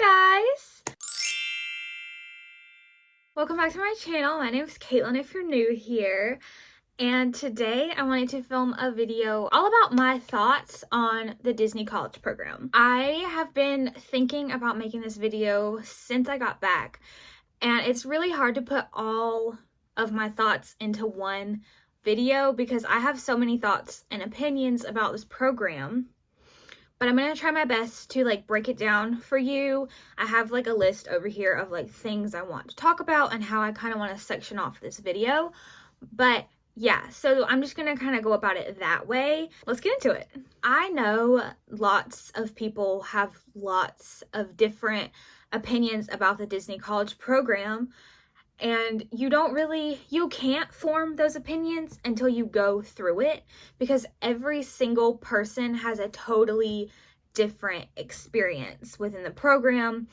Hi guys! Welcome back to my channel. My name is Kaitlin if you're new here. And today I wanted to film a video all about my thoughts on the Disney College program. I have been thinking about making this video since I got back, and it's really hard to put all of my thoughts into one video because I have so many thoughts and opinions about this program. But I'm going to try my best to break it down for you. I have a list over here of things I want to talk about and how I kind of want to section off this video. But yeah, so I'm just going to kind of go about it that way. Let's get into it. I know lots of people have lots of different opinions about the Disney College program. And you can't form those opinions until you go through it, because every single person has a totally different experience within the program.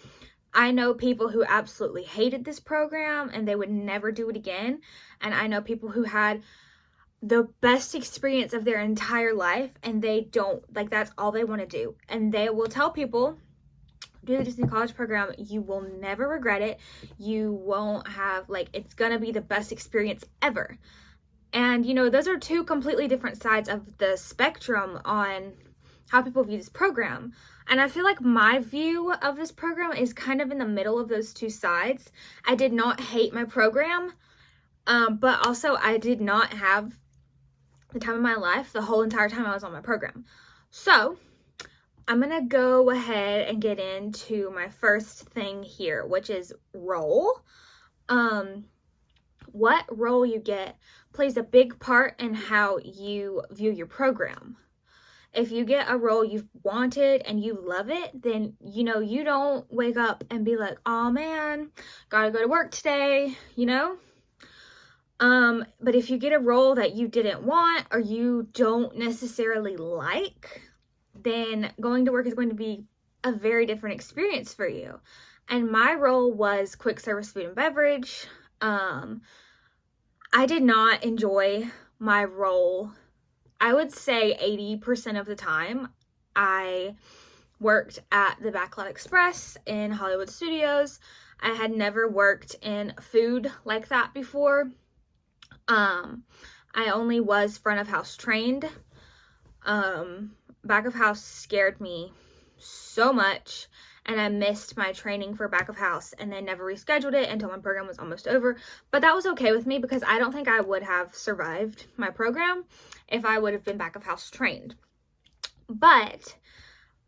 I know people who absolutely hated this program and they would never do it again. And I know people who had the best experience of their entire life and they don't, that's all they want to do. And they will tell people, do the Disney College program, you will never regret it. You won't have, it's gonna be the best experience ever. And those are two completely different sides of the spectrum on how people view this program. And I feel like my view of this program is kind of in the middle of those two sides. I did not hate my program, but also I did not have the time of my life the whole entire time I was on my program. So I'm going to go ahead and get into my first thing here, which is role. What role you get plays a big part in how you view your program. If you get a role you've wanted and you love it, then, you don't wake up and be like, oh man, gotta go to work today, But if you get a role that you didn't want or you don't necessarily like, then going to work is going to be a very different experience for you. And my role was quick service food and beverage. I did not enjoy my role. I would say 80% of the time. I worked at the Backlot Express in Hollywood Studios. I had never worked in food like that before. I only was front of house trained. Back of house scared me so much, and I missed my training for back of house and then never rescheduled it until my program was almost over. But that was okay with me because I don't think I would have survived my program if I would have been back of house trained. But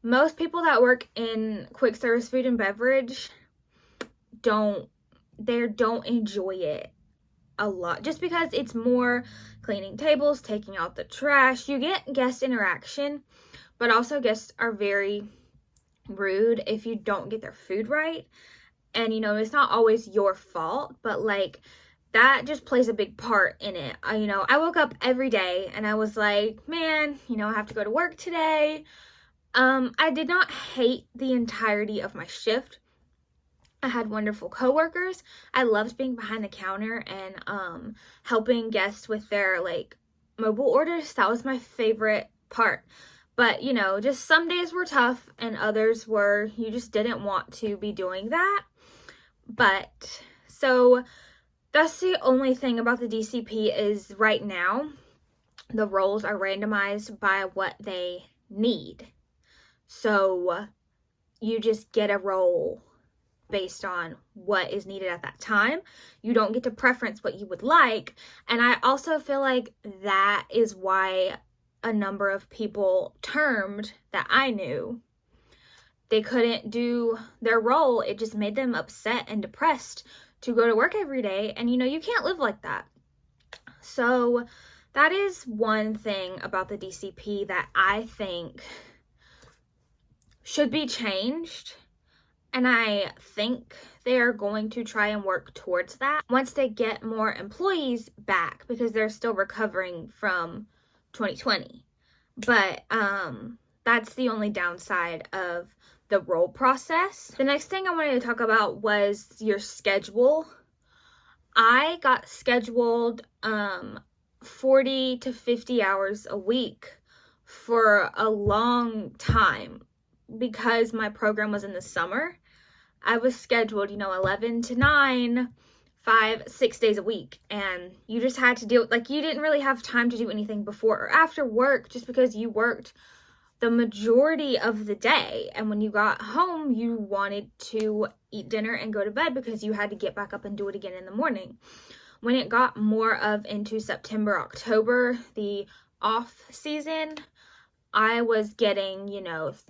most people that work in quick service food and beverage don't enjoy it a lot, just because it's more cleaning tables, taking out the trash. You get guest interaction, but also guests are very rude if you don't get their food right. And it's not always your fault, but that just plays a big part in it. I woke up every day and I was like, man, I have to go to work today. I did not hate the entirety of my shift. I had wonderful coworkers. I loved being behind the counter and helping guests with their mobile orders. That was my favorite part. But just some days were tough and others were, you just didn't want to be doing that. But so that's the only thing about the DCP is right now the roles are randomized by what they need. So you just get a role based on what is needed at that time. You don't get to preference what you would like. And I also feel like that is why a number of people termed that I knew, they couldn't do their role. It just made them upset and depressed to go to work every day. And you can't live like that. So that is one thing about the DCP that I think should be changed. And I think they are going to try and work towards that once they get more employees back, because they're still recovering from 2020. But that's the only downside of the role process. The next thing I wanted to talk about was your schedule. I got scheduled 40 to 50 hours a week for a long time because my program was in the summer. I was scheduled, 11 to 9, 5, 6 days a week. And you just had to deal, like, you didn't really have time to do anything before or after work just because you worked the majority of the day. And when you got home, you wanted to eat dinner and go to bed because you had to get back up and do it again in the morning. When it got more of into September, October, the off season, I was getting,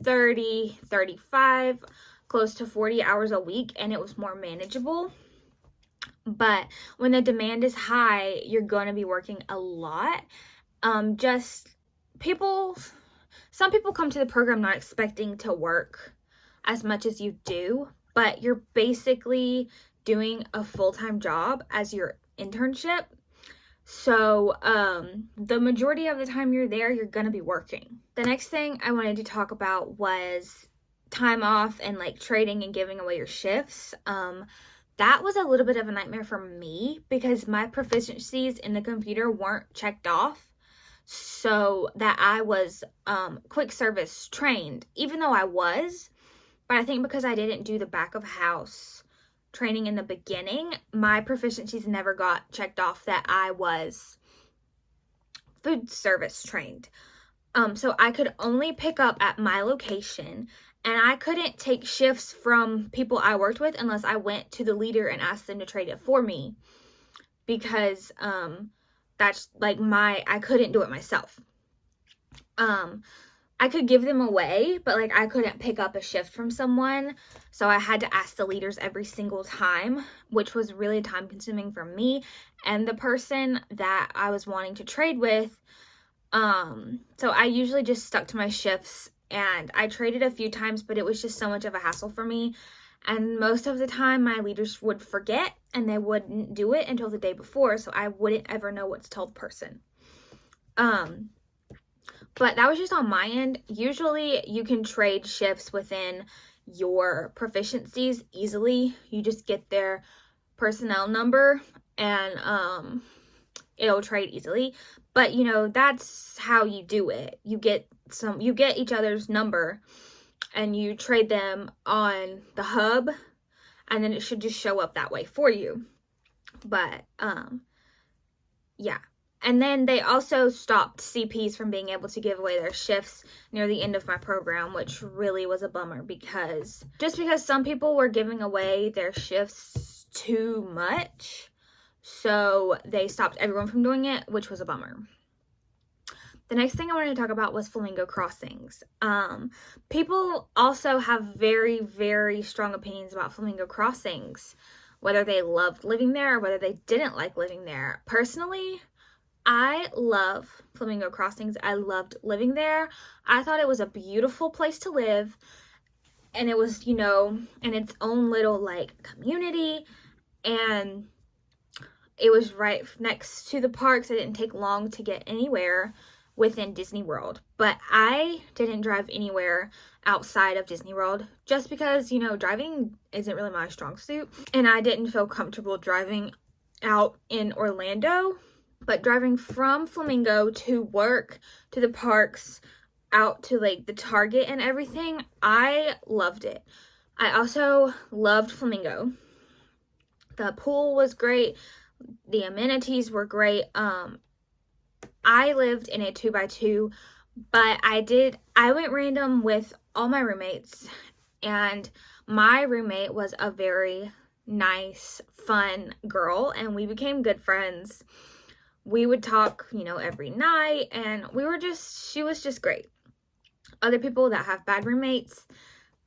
30, 35, close to 40 hours a week, and it was more manageable. But when the demand is high, you're going to be working a lot. Some people come to the program not expecting to work as much as you do, but you're basically doing a full-time job as your internship. So the majority of the time you're there, you're going to be working. The next thing I wanted to talk about was time off and like trading and giving away your shifts. That was a little bit of a nightmare for me because my proficiencies in the computer weren't checked off. So that I was quick service trained, even though I was, but I think because I didn't do the back of house training in the beginning, my proficiencies never got checked off that I was food service trained. So I could only pick up at my location, and I couldn't take shifts from people I worked with unless I went to the leader and asked them to trade it for me, because that's like I couldn't do it myself. I could give them away, but like I couldn't pick up a shift from someone. So I had to ask the leaders every single time, which was really time consuming for me and the person that I was wanting to trade with. So I usually just stuck to my shifts, and I traded a few times, but it was just so much of a hassle for me. And most of the time my leaders would forget and they wouldn't do it until the day before, so I wouldn't ever know what to tell the person. But that was just on my end. Usually you can trade shifts within your proficiencies easily. You just get their personnel number and it'll trade easily. But that's how you do it. You get each other's number and you trade them on the hub, and then it should just show up that way for you. But yeah. And then they also stopped CPs from being able to give away their shifts near the end of my program, which really was a bummer because some people were giving away their shifts too much. So they stopped everyone from doing it, which was a bummer. The next thing I wanted to talk about was Flamingo crossings. People also have very, very strong opinions about Flamingo crossings, whether they loved living there or whether they didn't like living there. Personally, I love Flamingo crossings. I loved living there. I thought it was a beautiful place to live, and it was, in its own little like community, and it was right next to the parks. It didn't take long to get anywhere within Disney World, but I didn't drive anywhere outside of Disney World just because, driving isn't really my strong suit, and I didn't feel comfortable driving out in Orlando. But driving from Flamingo to work, to the parks, out to like the Target and everything, I loved it. I also loved Flamingo. The pool was great. The amenities were great. I lived in a 2x2, but I went random with all my roommates, and my roommate was a very nice, fun girl, and we became good friends. We would talk, every night, and she was just great. Other people that have bad roommates,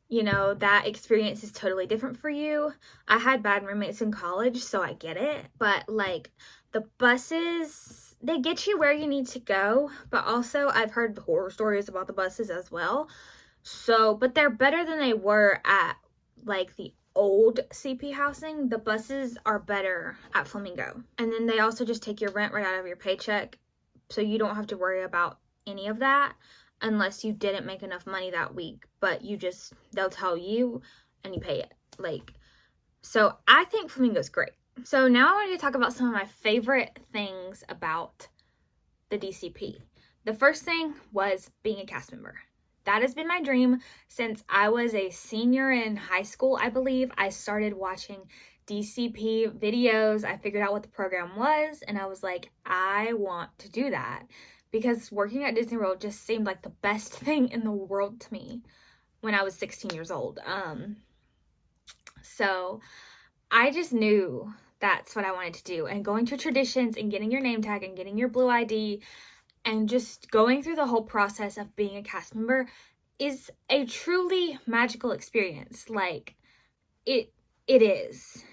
that experience is totally different for you. I had bad roommates in college, so I get it. But like the buses, they get you where you need to go, but also I've heard horror stories about the buses as well. So, but they're better than they were at like the old CP housing. The buses are better at Flamingo. And then they also just take your rent right out of your paycheck, so you don't have to worry about any of that unless you didn't make enough money that week, but they'll tell you and you pay it. So I think Flamingo's great. So now I want to talk about some of my favorite things about the DCP. The first thing was being a cast member. That has been my dream since I was a senior in high school, I believe. I started watching DCP videos. I figured out what the program was, and I was like, I want to do that, because working at Disney World just seemed like the best thing in the world to me when I was 16 years old. So I just knew that's what I wanted to do. And going to traditions and getting your name tag and getting your blue ID and just going through the whole process of being a cast member is a truly magical experience. Like, it is.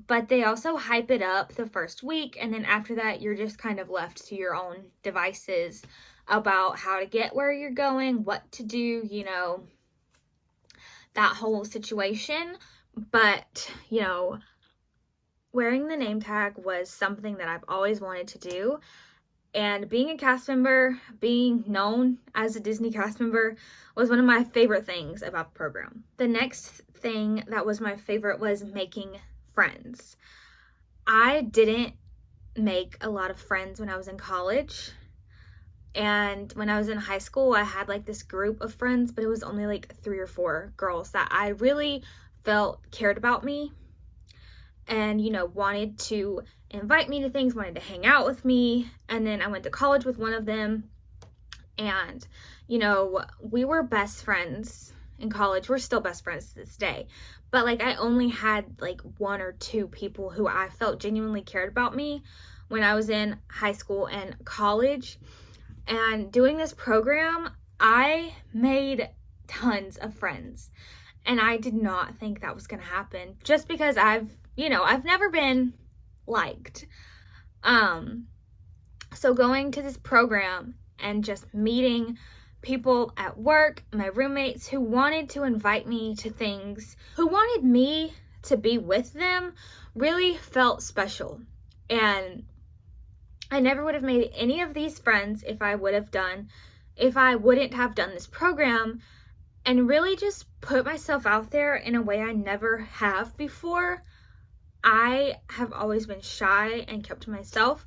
But they also hype it up the first week, and then after that, you're just kind of left to your own devices about how to get where you're going, what to do, you know, that whole situation. But, you know, wearing the name tag was something that I've always wanted to do. And being a cast member, being known as a Disney cast member, was one of my favorite things about the program. The next thing that was my favorite was making friends. I didn't make a lot of friends when I was in college. And when I was in high school, I had like this group of friends, but it was only like 3 or 4 girls that I really felt cared about me and, you know, wanted to invite me to things, wanted to hang out with me. And then I went to college with one of them, and, you know, we were best friends in college. We're still best friends to this day. But like, I only had like 1 or 2 people who I felt genuinely cared about me when I was in high school and college. And doing this program, I made tons of friends. And I did not think that was going to happen, just because I've never been liked. So going to this program and just meeting people at work, my roommates who wanted to invite me to things, who wanted me to be with them, really felt special. And I never would have made any of these friends if I wouldn't have done this program and really just put myself out there in a way I never have before. I have always been shy and kept to myself,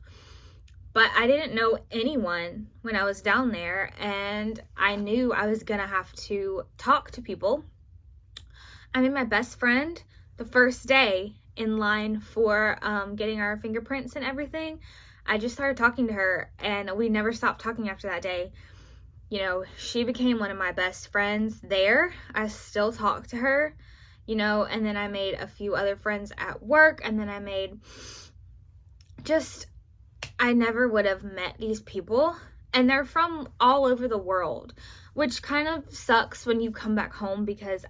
but I didn't know anyone when I was down there, and I knew I was gonna have to talk to people. I made my best friend the first day in line for getting our fingerprints and everything. I just started talking to her, and we never stopped talking after that day. You know, she became one of my best friends there. I still talk to her, you know, and then I made a few other friends at work, and then I never would have met these people, and they're from all over the world, which kind of sucks when you come back home, because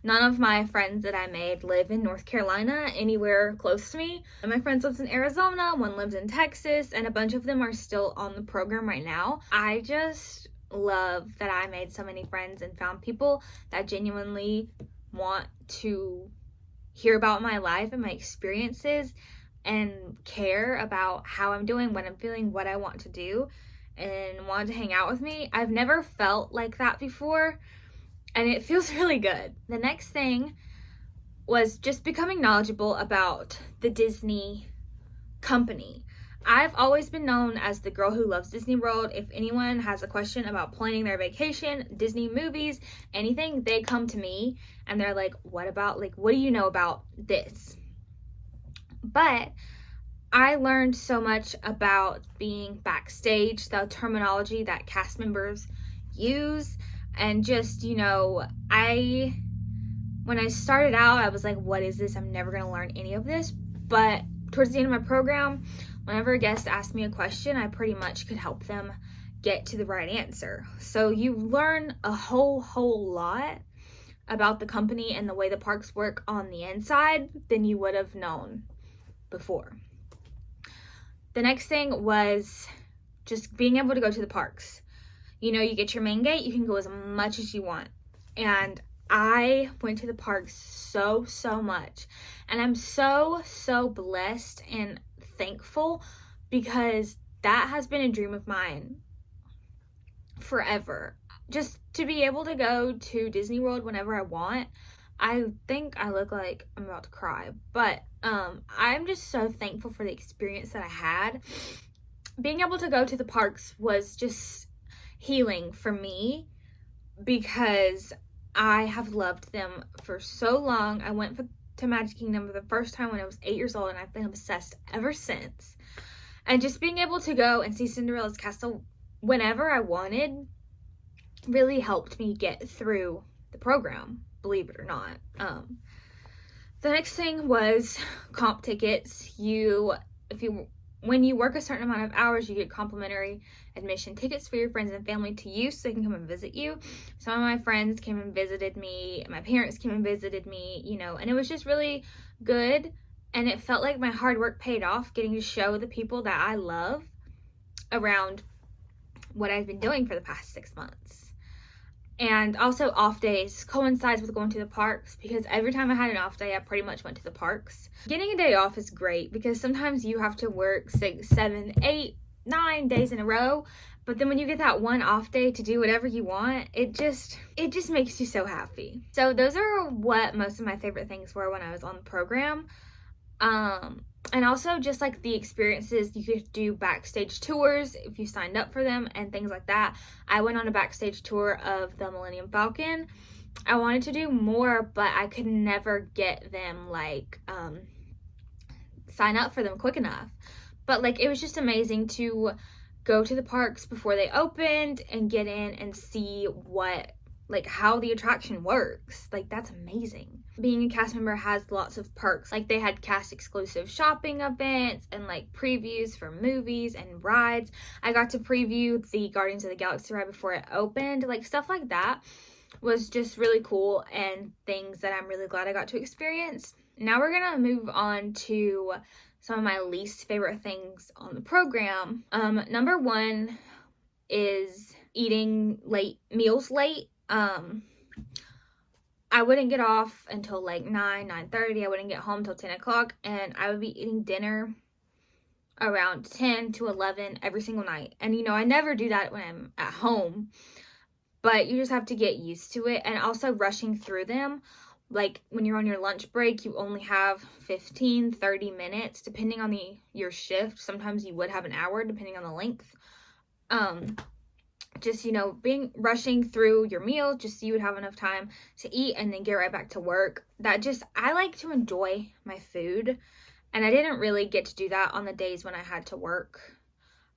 none of my friends that I made live in North Carolina, anywhere close to me. And my friends lives in Arizona, one lives in Texas, and a bunch of them are still on the program right now. I just love that I made so many friends and found people that genuinely want to hear about my life and my experiences and care about how I'm doing, what I'm feeling, what I want to do, and want to hang out with me. I've never felt like that before, and it feels really good. The next thing was just becoming knowledgeable about the Disney company. I've always been known as the girl who loves Disney World. If anyone has a question about planning their vacation, Disney movies, anything, they come to me and they're like, what do you know about this? But I learned so much about being backstage, the terminology that cast members use, and just, you know, when I started out, I was like, what is this? I'm never going to learn any of this. But towards the end of my program, whenever a guest asked me a question, I pretty much could help them get to the right answer. So you learn a whole lot about the company and the way the parks work on the inside than you would have known before. The next thing was just being able to go to the parks. You know, you get your main gate, you can go as much as you want. And I went to the parks so much. And I'm so blessed and thankful, because that has been a dream of mine forever. Just to be able to go to Disney World whenever I want. I think I look like I'm about to cry, but I'm just so thankful for the experience that I had. Being able to go to the parks was just healing for me because I have loved them for so long. I went to Magic Kingdom for the first time when I was 8 years old, and I've been obsessed ever since. And just being able to go and see Cinderella's castle whenever I wanted really helped me get through the program, believe it or not. The next thing was comp tickets. When you work a certain amount of hours, you get complimentary admission tickets for your friends and family to use so they can come and visit you. Some of my friends came and visited me. My parents came and visited me, and it was just really good. And it felt like my hard work paid off, getting to show the people that I love around what I've been doing for the past 6 months. And also off days coincides with going to the parks, because every time I had an off day, I pretty much went to the parks. Getting a day off is great because sometimes you have to work 6, 7, 8, 9 days in a row. But then when you get that one off day to do whatever you want, it just makes you so happy. So those are what most of my favorite things were when I was on the program. And also just like the experiences, you could do backstage tours if you signed up for them and things like that. I went on a backstage tour of the Millennium Falcon. I wanted to do more, but I could never get them sign up for them quick enough. But it was just amazing to go to the parks before they opened and get in and see how the attraction works. That's amazing. Being a cast member has lots of perks. They had cast exclusive shopping events and previews for movies and rides. I got to preview the Guardians of the Galaxy ride before it opened. Stuff like that was just really cool and things that I'm really glad I got to experience. Now we're gonna move on to some of my least favorite things on the program. Number one is eating meals late. I wouldn't get off until 9:30. I wouldn't get home till 10 o'clock, and I would be eating dinner around 10 to 11 every single night. And I never do that when I'm at home, but you just have to get used to it. And also rushing through them, when you're on your lunch break, you only have 15-30 minutes depending on your shift. Sometimes you would have an hour depending on the length. Just rushing through your meal just so you would have enough time to eat and then get right back to work. I like to enjoy my food, and I didn't really get to do that on the days when I had to work.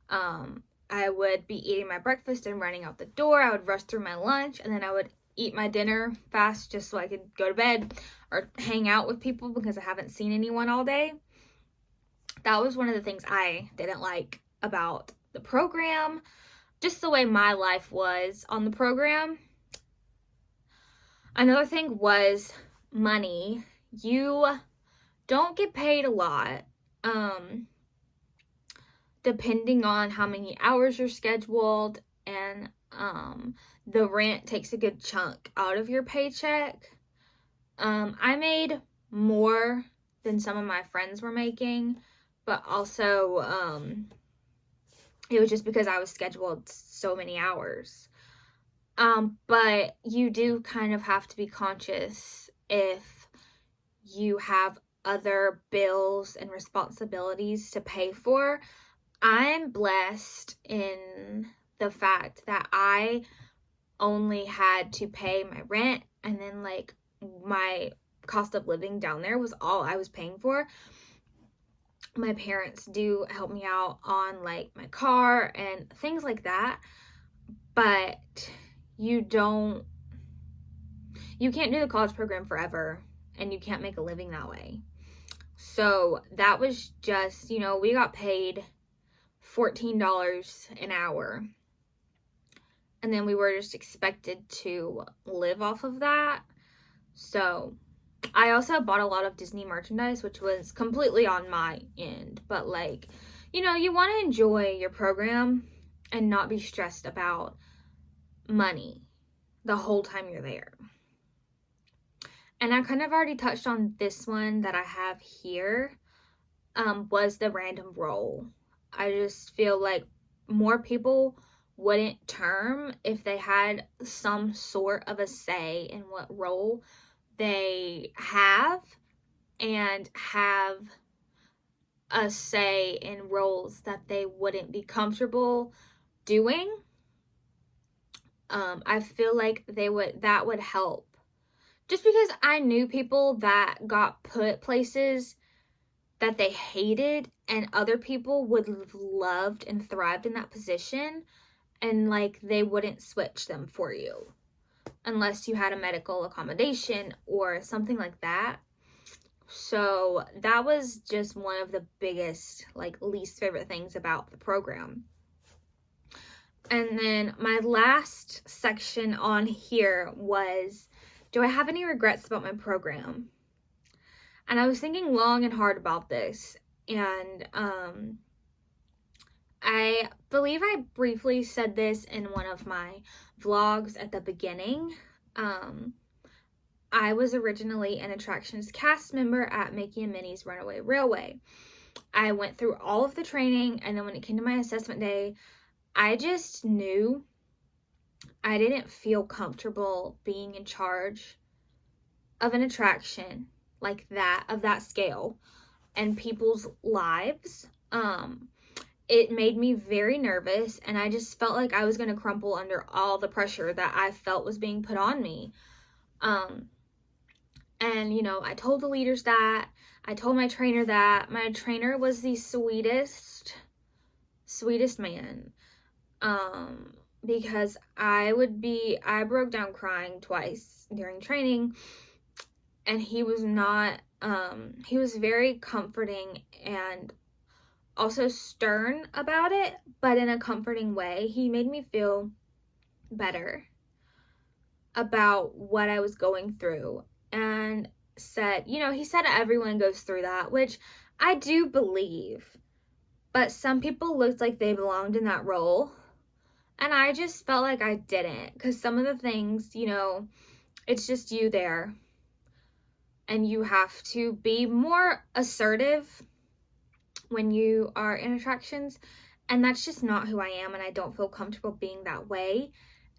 I would be eating my breakfast and running out the door. I would rush through my lunch, and then I would eat my dinner fast just so I could go to bed or hang out with people because I haven't seen anyone all day. That was one of the things I didn't like about the program. Just the way my life was on the program. Another thing was money. You don't get paid a lot, depending on how many hours you're scheduled, and the rent takes a good chunk out of your paycheck. I made more than some of my friends were making, but also it was just because I was scheduled so many hours. But you do kind of have to be conscious if you have other bills and responsibilities to pay for. I'm blessed in the fact that I only had to pay my rent, and then my cost of living down there was all I was paying for. My parents do help me out on my car and things like that, but you can't do the college program forever, and you can't make a living that way. So that was just, we got paid $14 an hour, and then we were just expected to live off of that. So I also bought a lot of Disney merchandise, which was completely on my end. But you want to enjoy your program and not be stressed about money the whole time you're there. And I kind of already touched on this one that I have here, was the random role. I just feel like more people wouldn't term if they had some sort of a say in what role they have, and have a say in roles that they wouldn't be comfortable doing. I feel like that would help. Just because I knew people that got put places that they hated, and other people would have loved and thrived in that position, and like they wouldn't switch them for you unless you had a medical accommodation or something like that. So that was just one of the biggest, like, least favorite things about the program. And then my last section on here was, do I have any regrets about my program? And I was thinking long and hard about this, and I believe I briefly said this in one of my vlogs at the beginning. I was originally an attractions cast member at Mickey and Minnie's Runaway Railway. I went through all of the training, and then when it came to my assessment day, I just knew I didn't feel comfortable being in charge of an attraction like that, of that scale, and people's lives. It made me very nervous, and I just felt like I was going to crumple under all the pressure that I felt was being put on me. And, you know, I told the leaders that. I told my trainer that. My trainer was the sweetest man. Because I broke down crying twice during training, and he was not, he was very comforting and also stern about it, but in a comforting way. He made me feel better about what I was going through, and said, you know, he said everyone goes through that, which I do believe, but some people looked like they belonged in that role, and I just felt like I didn't, because some of the things, you know, it's just you there, and you have to be more assertive when you are in attractions, and that's just not who I am, and I don't feel comfortable being that way.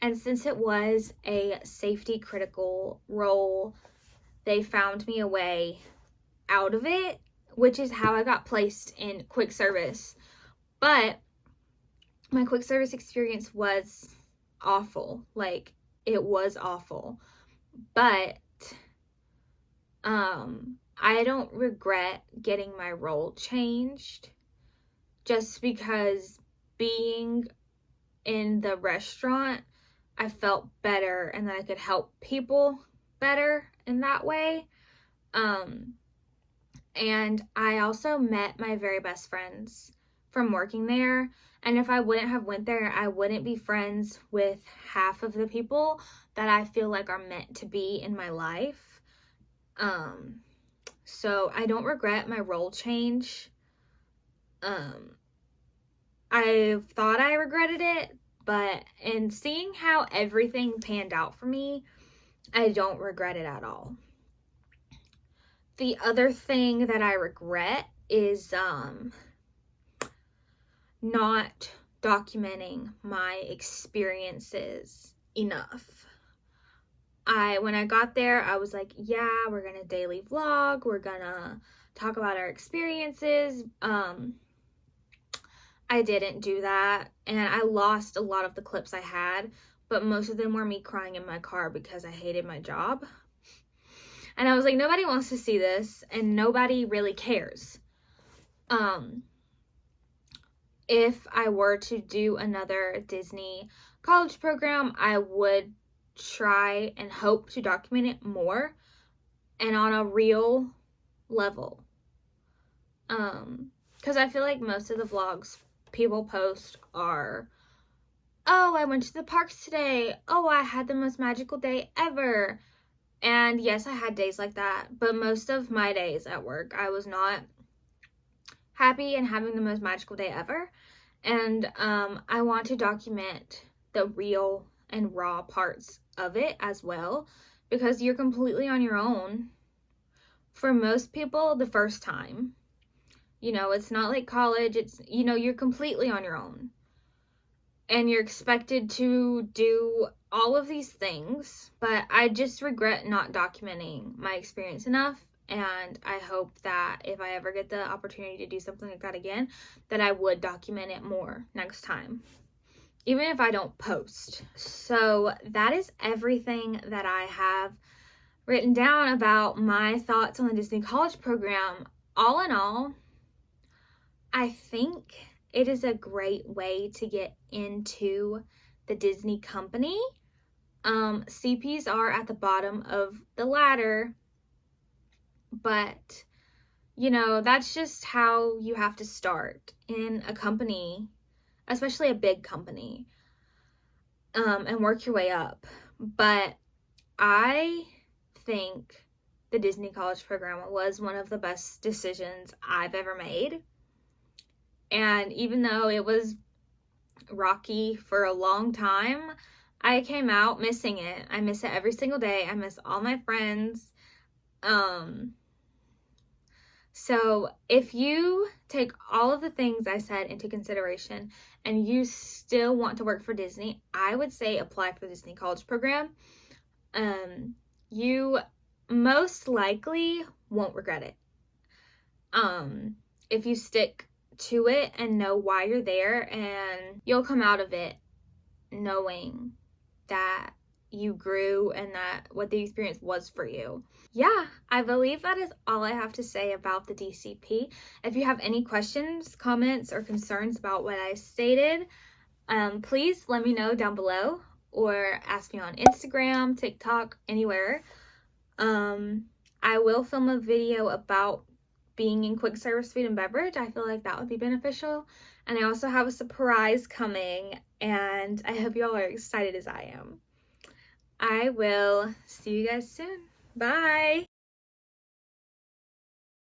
And since it was a safety critical role, they found me a way out of it, which is how I got placed in quick service. But my quick service experience was awful. Like, it was awful. But I don't regret getting my role changed, just because being in the restaurant, I felt better, and that I could help people better in that way. And I also met my very best friends from working there, and if I wouldn't have went there, I wouldn't be friends with half of the people that I feel like are meant to be in my life. So I don't regret my role change. I thought I regretted it, but in seeing how everything panned out for me, I don't regret it at all. The other thing that I regret is not documenting my experiences enough. When I got there, I was like, yeah, we're gonna daily vlog, we're gonna talk about our experiences. I didn't do that, and I lost a lot of the clips I had, but most of them were me crying in my car because I hated my job. And I was like, nobody wants to see this, and nobody really cares. If I were to do another Disney college program, I would try and hope to document it more and on a real level. Because I feel like most of the vlogs people post are, oh, I went to the parks today. Oh, I had the most magical day ever. And yes, I had days like that, but most of my days at work, I was not happy and having the most magical day ever. And I want to document the real and raw parts of it as well, because you're completely on your own. For most people, the first time, you know, it's not like college. It's, you know, you're completely on your own, and you're expected to do all of these things. But I just regret not documenting my experience enough, and I hope that if I ever get the opportunity to do something like that again, that I would document it more next time. even if I don't post. So that is everything that I have written down about my thoughts on the Disney College program. All in all, I think it is a great way to get into the Disney company. CPs are at the bottom of the ladder, but you know, that's just how you have to start in a company, especially a big company, and work your way up. But I think the Disney College program was one of the best decisions I've ever made. And even though it was rocky for a long time, I came out missing it. I miss it every single day. I miss all my friends. So if you take all of the things I said into consideration and you still want to work for Disney, I would say apply for the Disney College program. You most likely won't regret it. If you stick to it and know why you're there, and you'll come out of it knowing that you grew and that what the experience was for you. Yeah, I believe that is all I have to say about the DCP. If you have any questions, comments, or concerns about what I stated, please let me know down below or ask me on Instagram, TikTok, anywhere. I will film a video about being in quick service food and beverage. I feel like that would be beneficial. And I also have a surprise coming, and I hope you all are excited as I am. I will see you guys soon. Bye!